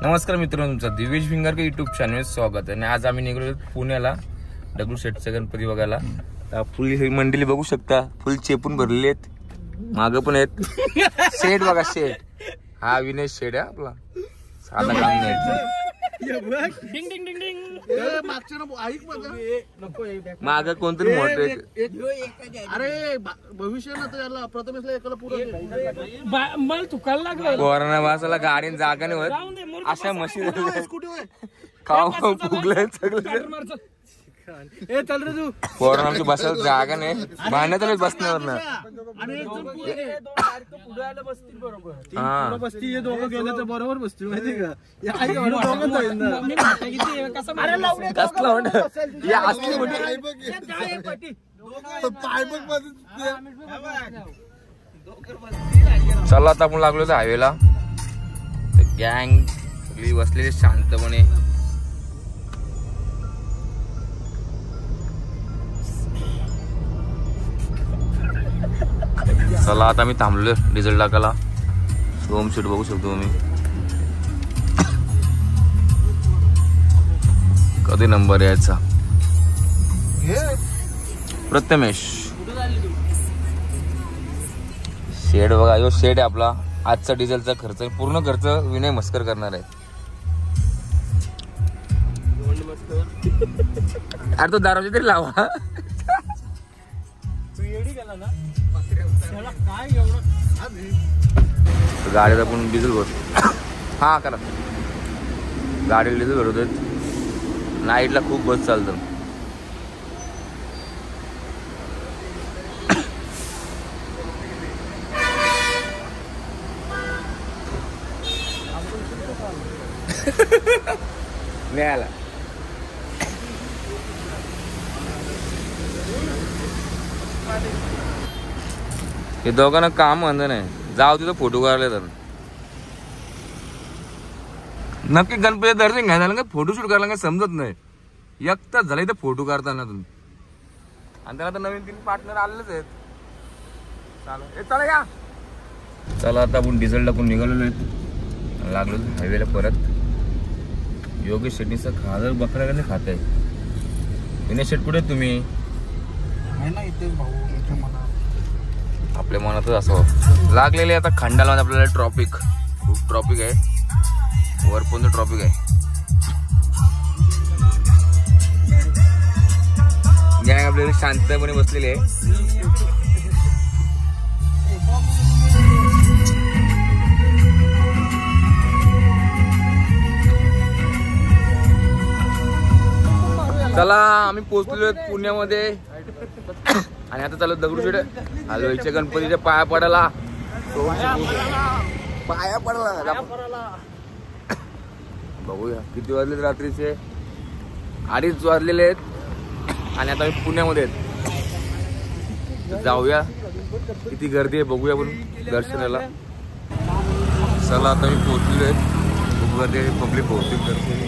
नमस्कार मित्रांनो, तुमचं दिवेश भिंगारकर युट्यूब चॅनल स्वागत आहे. आणि आज आम्ही निघलो पुण्याला दगडूशेठचा गणपती बघायला. फुल ही मंडळी बघू शकता, फुल चेपून भरलेली आहेत. मागं पण आहेत शेड बघा, शेड. हा विनय शेड आहे आपला, साधा काम नाही. डिंग डिंग डिंग डिंग. मागं कोणतरी मोठे. अरे भविष्य ना तर याला प्रथमेशला एकाला पुरं मला चुकायला लागलं. कोरोना वासाला गाडीन जागा नाही होत, अशा मशीन खाऊ खाऊ फुगलं सगळं. ए चल रे तू. कोरोना आमची बसायला जागा नाही, भांडण्यात बसण्यावर ना. बसती हे दोघं गेले तर बरोबर बसतील, माहिती का? चला आता आपण लागलो हायवेला. गँग सगळी बसलेली शांतपणे. चला आता मी थांबलोय डिझेल टाकायला. होम सीट बघू शकतो तुम्ही. कधी नंबर यायचा प्रथमेश. शेड बघा, यो शेड आहे आपला. आजचा डिझेलचा खर्च, पूर्ण खर्च विनय मस्कर करणार आहे. अरे तो दाराची तरी लावा. गाडीत आपण डिझेल भरतो. हा करा, गाडीला डिझेल भरतोय. नाईटला खूप बस चालतं. न्यायला हे दोघांना काम म्हणतं नाही. जाऊ तिथं फोटो काढले तर नक्की गणपती दर्शन घ्यायला का फोटोशूट करायला काय समजत नाही. एक तास झालं इथं फोटो काढताना तुम्ही. आणि त्याला तर नवीन 3 पार्टनर आलेच आहेत. चला या. चला आता आपण डिझेल टाकून निघालेलो आहेत. लागलो हायवेला परत. योगेश शेट्टीचा खादर बकरा नाही खात आहे. विनय शेट कुठे तुम्ही? आपल्या मनातच असं लागलेले. आता खंडाला आपल्याला ट्रॉफिक, खूप ट्रॉफिक आहे. वर पण ट्रॉफिक आहे. गॅंग आपल्याला शांतपणे बसलेली आहे. चला आम्ही पोहोचलोय पुण्यामध्ये. आणि आता चालू दगडूशेठ हलवाईच्या गणपतीच्या पाया पडायला. पाया पडायला बघूया किती वाजले. रात्रीचे 2:30 वाजलेले आहेत. आणि आता आम्ही पुण्यामध्ये आहेत. जाऊया, किती गर्दी आहे बघूया आपण दर्शनाला. चला आता मी पोहोचलेलो आहेत. खूप गर्दी आहे, पब्लिक पोहोचतील दर्शन.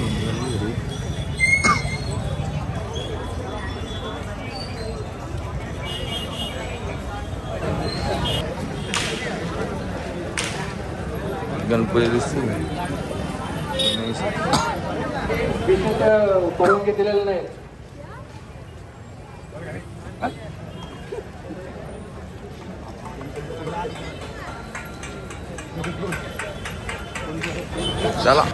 गणपती दिसतो परवानगी दिलेलं नाही. चला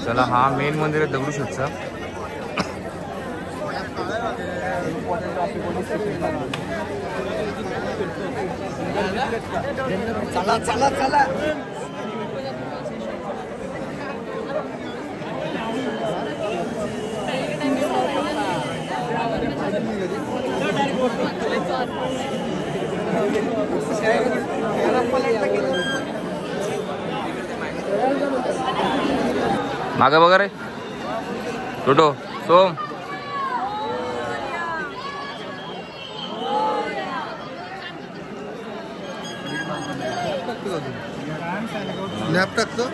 चला हा मेन मंदिर आहे दगडूशेठचा. चला चला चला. मागे बघा रे टोटो सोम. स्नॅप टाकतो.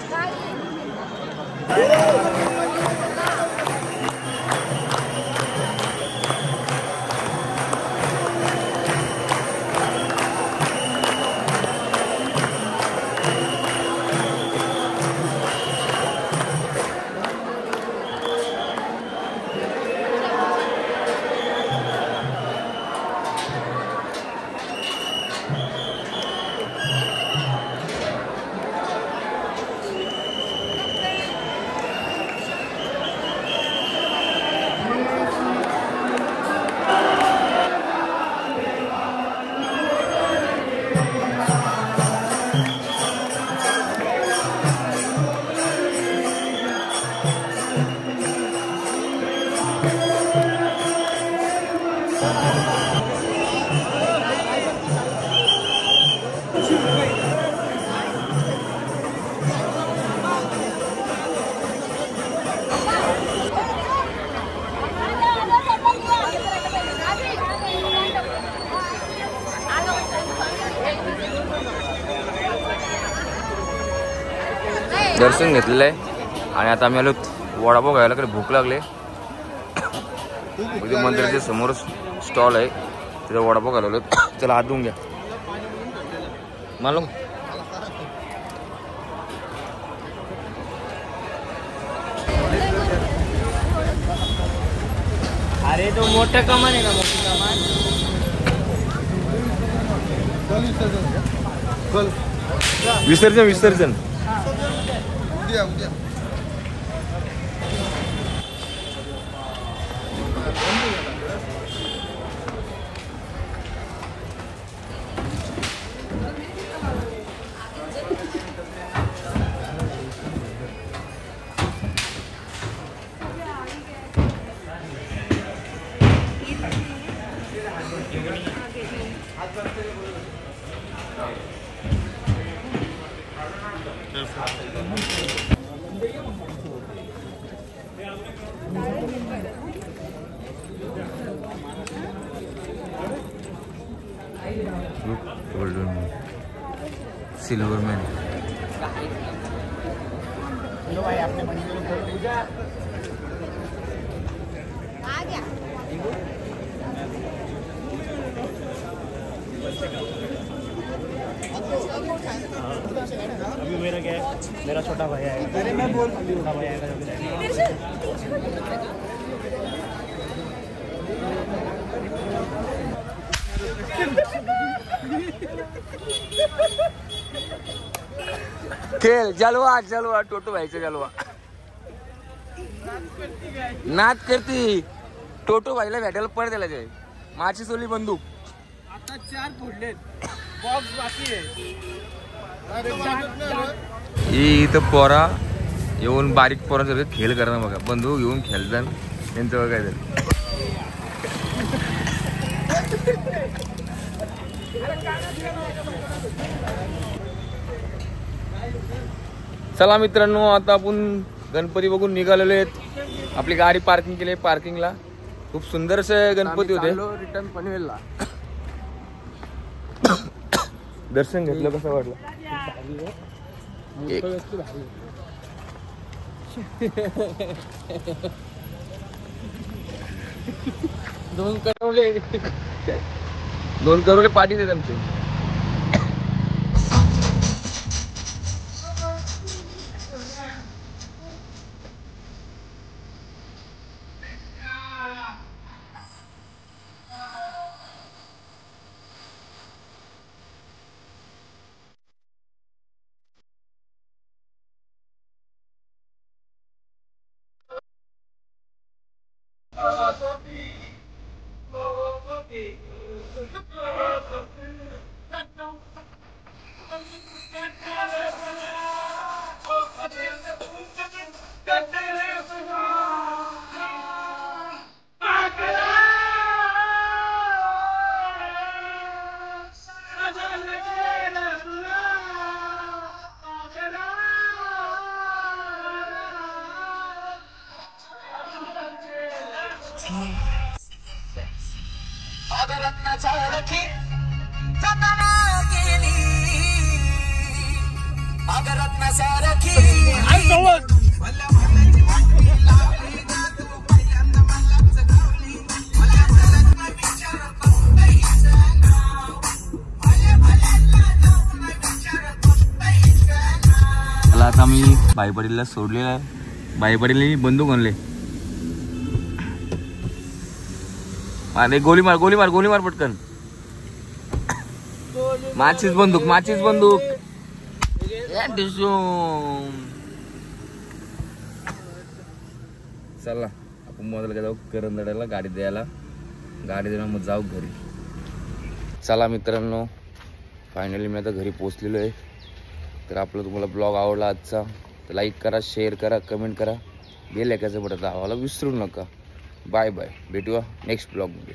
दर्शन घेतलेलं आहे आणि आता आम्ही आलो वडापाव खायला. कडे भूक लागले. मंदिराच्या समोर स्टॉल आहे तिथे वडापाव घालवलो. चला हात धुवून घ्या. मालूम अरे तो मोठं कमान आहे का? मोठं कमान विसर्जन विसर्जन. उद्या उद्या. Golden silver man. अभी मेरा क्या है, मेरा छोटा भैया है. अरे मैं बोल छोटा भैया है. खेळ जलवा जलवा टोटो व्हायचं जलवा. नाद करती टोटो व्हायला भेटायला पड द्यायला जाय. माझी सोली बंदूक आता 4 फोडलेत. बॉक्स बाकी आहे. इथं पोरा येऊन बारीक पोरांसारखं खेळ करणं बघा. बंदूक घेऊन खेळतात त्यांचं बघा काहीतरी. चला मित्रांनो आता आपण गणपती बघून निघालेलो आहेत. आपली गाडी पार्किंग केली आहे पार्किंगला. खूप सुंदरसे गणपती होते. रिटर्न पनवेलला. दर्शन घेतलं कसं वाटलं? दोन करोडे 2 करोड पाठी देत आमचे. आता मी भाई पाटीलला सोडलेला आहे. भाई पाटीलने बंदूक आणले. अरे गोली मार गोली मार गोली मार पटकन. माचीच बंदूक माचीच बंदूक. चला आपण मोदल का जाऊ करंदड्याला गाडी द्यायला. गाडी देऊन मग जाऊ घरी. चला मित्रांनो फायनली मी आता घरी पोहोचलेलो आहे. तर आपला तुम्हाला ब्लॉग आवडला आजचा तर लाईक करा शेअर करा कमेंट करा. बेल आयकॉनचं बटन दाबायला विसरू नका. बाय बाय भेटूया नेक्स्ट ब्लॉगमध्ये.